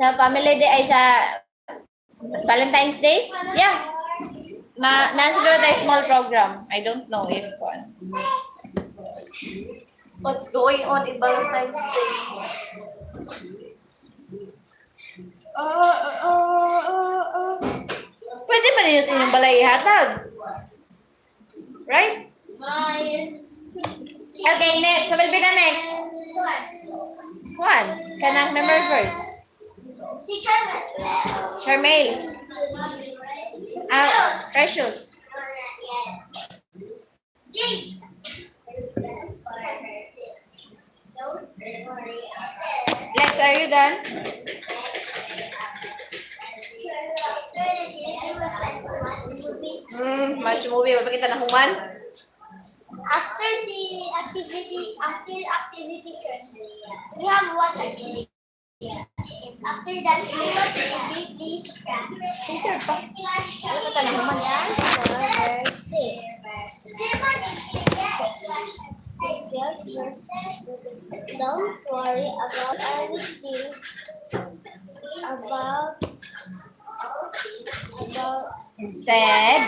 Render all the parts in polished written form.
Sa family day ay sa Valentine's Day? Yeah. Siguro tayo small program. I don't know if What's going on in Valentine's Day? Pwede pa ninyo sa inyong balay ihatag. Right? Okay, next. Sabi na next. Juan, kanang member first. Si Charmaine. Charmaine. Precious. G. Lex, are you done? Match movie. Mapakita na kung one. After activity, we have one activity. After that, we must be please. Peter pa. Mapakita na kung one. Don't worry about everything. Instead.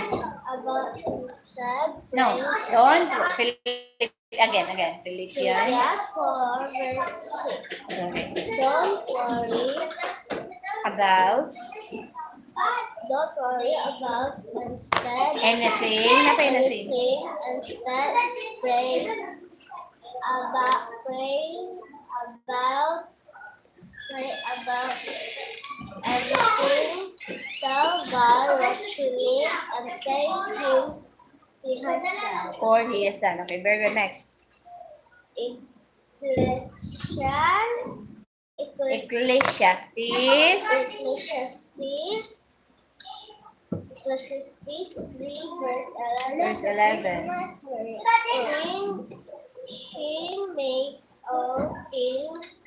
No, don't. Again. Philippians. 4 verse 6. Okay. Don't worry About instead. anything. Not anything. Instead, pray about everything. Tell God what you need and thank Him He has done. For he is done. Okay, very good. Next. Ecclesiastes. Ecclesiastes 3 verse 11. Verse 11. He makes all things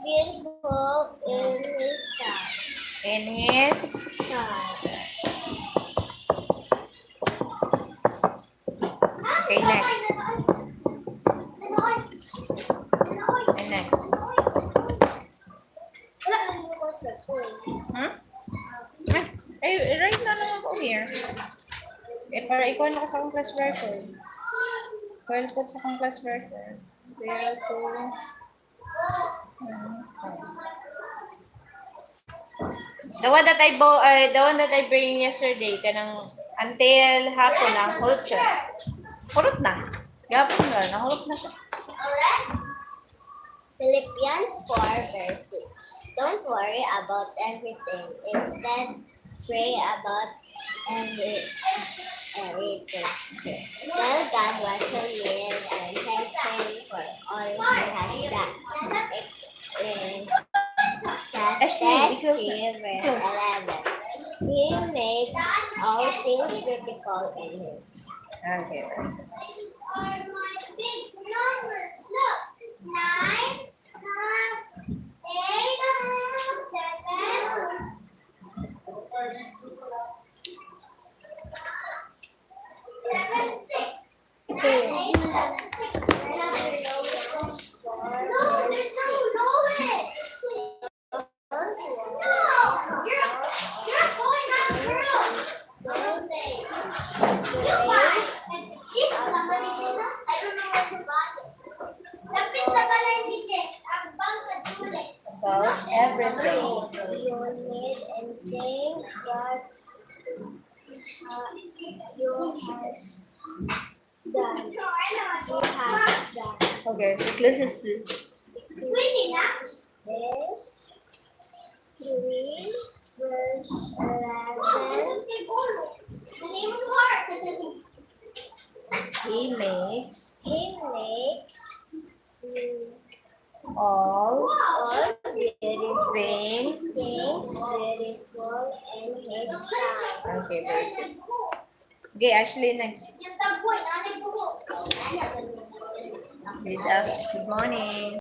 beautiful in His time. In his. Okay, next. And next. Hmm? Right na lang ako here. Para ikaw na ako sa akong class record. Well, put sa akong class record. 0 to... The one that I bring yesterday, kanang until hapon na, hulot siya. Hulot na. Gapon na, nahulot na siya. Philippians 4 verse 6. Don't worry about everything. Instead, pray about everything. Tell God what you need and thank Him for all He has done. Ecclesiastes 3 verse 11. He makes all things beautiful in His. Okay. Are my big numbers. Look. 9, 8, 7, 6. No, there's no lowest. No, you're going out, girl. Don't they? You buy. If somebody said that, I don't know where to buy it. Dapat sa balay ni Jess, ang bang sa tulis. About everything. You need and thank God you has done. He has done. Okay, Ecclesiastes. Pwede na? This 3 verse 11. He makes all beautiful things. beautiful in His time. Okay, very good. Okay, Ashley, next. Good morning.